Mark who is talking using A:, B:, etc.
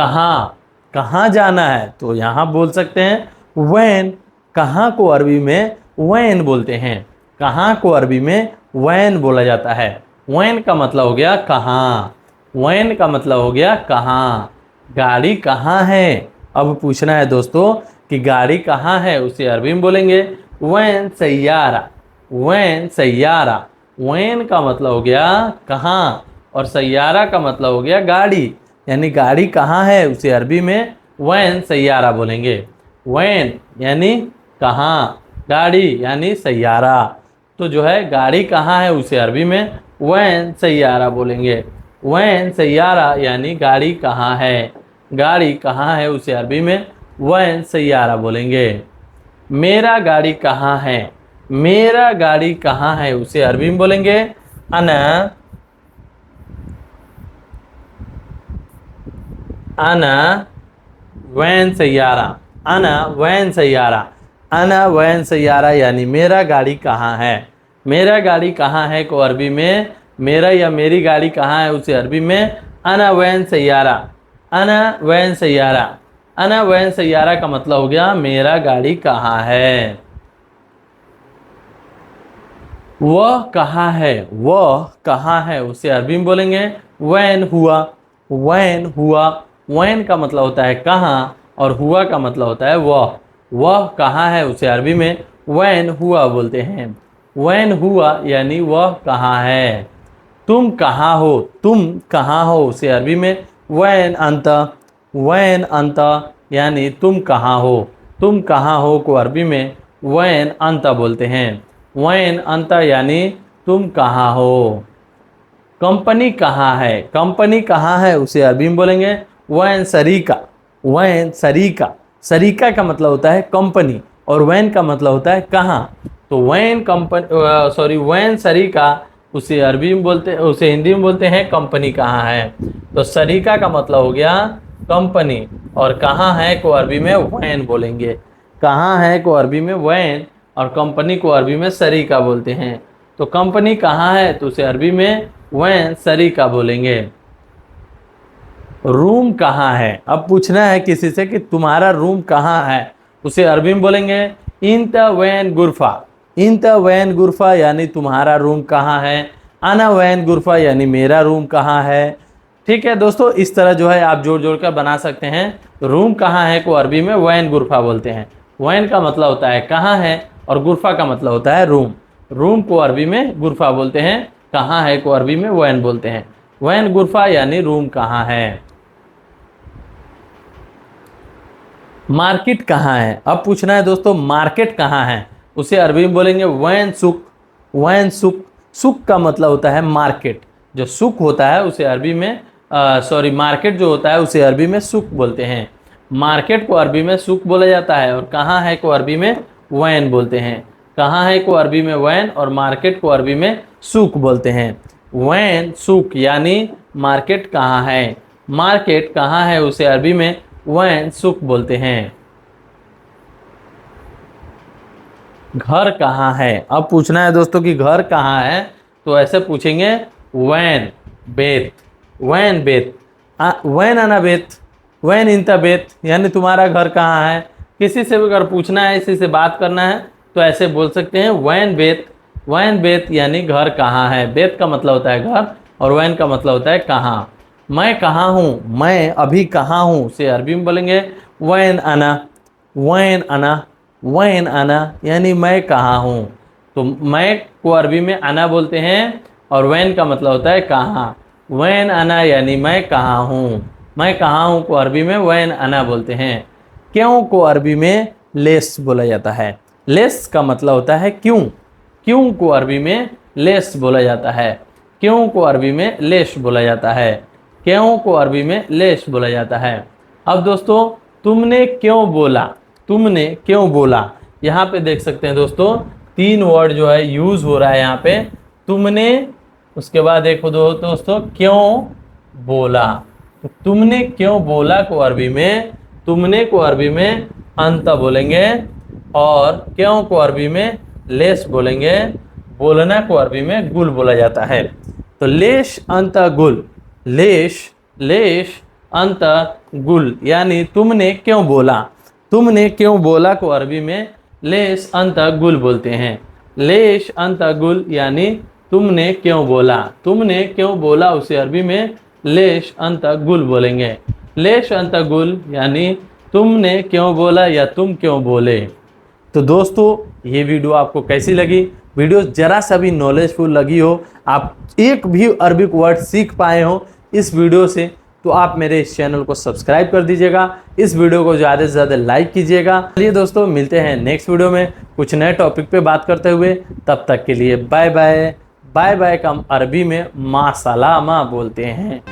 A: कहाँ, कहाँ जाना है तो यहाँ बोल सकते हैं वैन। कहाँ को अरबी में वैन बोलते हैं। कहाँ को अरबी में वैन बोला जाता है। वैन का मतलब हो गया कहाँ। वैन का मतलब हो गया कहाँ। गाड़ी कहाँ है। अब पूछना है दोस्तों कि गाड़ी कहाँ है, उसे अरबी में बोलेंगे वैन सैयारा। वैन सैयारा। वैन का मतलब हो गया कहाँ और सैयारा का मतलब हो गया गाड़ी। यानी गाड़ी कहाँ है उसे अरबी में वैन सैयारा बोलेंगे। वैन यानी कहाँ, गाड़ी यानी सैयारा। तो जो है गाड़ी कहाँ है उसे अरबी में वैन सैयारा बोलेंगे। वैन सैयारा यानी गाड़ी कहाँ है। गाड़ी कहाँ है उसे अरबी में वैन सैयारा बोलेंगे। मेरा गाड़ी कहाँ है। मेरा गाड़ी कहाँ है उसे अरबी में बोलेंगे अना। अना वैन सैयारा। अना वैन सैयारा। अना वैन सैयारा यानी मेरा गाड़ी कहाँ है। मेरा गाड़ी कहाँ है को अरबी में, मेरा या मेरी गाड़ी कहाँ है उसे अरबी में अना वैन सैयारा। अना वैन सैयारा। अना वैन सैयारा का मतलब हो गया मेरा गाड़ी कहाँ है। वह कहाँ है। वह कहाँ है उसे अरबी में बोलेंगे वैन हुआ। वैन हुआ। वैन का मतलब होता है कहाँ और हुआ का मतलब होता है वह। वह कहाँ है उसे अरबी में वैन हुआ बोलते हैं। वैन हुआ यानी वह कहाँ है। तुम कहाँ हो। तुम कहाँ हो उसे अरबी में वैन अंत। वैन अंत यानी तुम कहाँ हो। तुम कहाँ हो को अरबी में वैन अंत बोलते हैं। वैन अंत यानी तुम कहाँ हो। कंपनी कहाँ है। कंपनी कहाँ है उसे अरबी में बोलेंगे वैन सरीका। वैन सरीका। सरीका का मतलब होता है कंपनी और वैन का मतलब होता है कहाँ। तो वैन कंपनी वैन सरीका उसे अरबी में बोलते, उसे हिंदी में बोलते हैं कंपनी कहाँ है। तो सरीका का मतलब हो गया कंपनी और कहाँ है को अरबी में वैन बोलेंगे। कहाँ है को अरबी में वैन और कंपनी को अरबी में सरीका बोलते हैं। तो कंपनी कहाँ है तो उसे अरबी में वैन सरीका बोलेंगे। रूम कहाँ है। अब पूछना है किसी से कि तुम्हारा रूम कहाँ है, उसे अरबी में बोलेंगे इंत वैन गुरफा। इंत वैन गुरफा यानी तुम्हारा रूम कहाँ है। अना वैन गुरफा यानी मेरा रूम कहाँ है। ठीक है दोस्तों, इस तरह जो है आप जोड़ जोड़ कर बना सकते हैं। रूम कहाँ है को अरबी में वैन गुरफा बोलते हैं। वैन का मतलब होता है कहाँ है और गुरफा का मतलब होता है रूम। रूम को अरबी में गुरफा बोलते हैं, कहाँ है को अरबी में वैन बोलते हैं। वैन गुरफा यानी रूम कहाँ है। मार्केट कहाँ है। अब पूछना है दोस्तों मार्केट कहाँ है, उसे अरबी में बोलेंगे वैन सुक। वैन सुक। सुक का मतलब होता है मार्केट। जो सुक होता है उसे अरबी में मार्केट जो होता है उसे अरबी में सुक बोलते हैं। मार्केट को अरबी में सुक बोला जाता है और कहाँ है को अरबी में वैन बोलते हैं। कहाँ है को अरबी में वैन और मार्केट को अरबी में सुक बोलते हैं। वैन सुक यानी मार्केट कहाँ है। मार्केट कहाँ है उसे अरबी में वैन सुक बोलते हैं। घर कहाँ है। अब पूछना है दोस्तों कि घर कहाँ है, तो ऐसे पूछेंगे वैन बेत। वैन बेत। वैन आना बेत। वैन इंता बेत यानी तुम्हारा घर कहाँ है। किसी से भी अगर पूछना है, किसी से बात करना है तो ऐसे बोल सकते हैं वैन बेत। वैन बेत यानी घर कहाँ है। बेत का मतलब होता है घर और वैन का मतलब होता है कहाँ। मैं कहाँ हूँ। मैं अभी कहाँ हूँ से अरबी में बोलेंगे वैन अना। वैन अना। वैन अना यानी मैं कहाँ हूँ। तो मैं को अरबी में अना बोलते हैं और वैन का मतलब होता है कहाँ। वैन अना यानी मैं कहाँ हूँ। मैं कहाँ हूँ को अरबी में वैन अना बोलते हैं। क्यों को अरबी में लेस बोला जाता है। लेस का मतलब होता है क्यों। क्यों को अरबी में लेस बोला जाता है। क्यों को अरबी में लेस बोला जाता है। क्यों को अरबी में लेस बोला जाता है। अब दोस्तों तुमने क्यों बोला। तुमने क्यों बोला, यहाँ पे देख सकते हैं दोस्तों 3 वर्ड जो है यूज हो रहा है यहाँ पे। तुमने, उसके बाद देखो दोस्तों क्यों बोला। तो तुमने क्यों बोला को अरबी में, तुमने को अरबी में अंत बोलेंगे और क्यों को अरबी में लेस बोलेंगे। बोलना को अरबी में गुल बोला जाता है। तो लेश अंत गुल। लेश, लेश अंत गुल यानी तुमने क्यों बोला। तुमने क्यों बोला को अरबी में लेश अंत गुल बोलते हैं। लेश अंत गुल यानी तुमने क्यों बोला। तुमने क्यों बोला उसे अरबी में लेश अंत गुल बोलेंगे। लेश अंत गुल यानी तुमने क्यों बोला या तुम क्यों बोले। तो दोस्तों ये वीडियो आपको कैसी लगी। वीडियो जरा सा भी नॉलेजफुल लगी हो, आप एक भी अरबिक वर्ड सीख पाए हो इस वीडियो से, तो आप मेरे इस चैनल को सब्सक्राइब कर दीजिएगा। इस वीडियो को ज़्यादा से ज़्यादा लाइक कीजिएगा। चलिए दोस्तों मिलते हैं नेक्स्ट वीडियो में कुछ नए टॉपिक पे बात करते हुए। तब तक के लिए बाय बाय। बाय बाय का हम अरबी में मा सलामा बोलते हैं।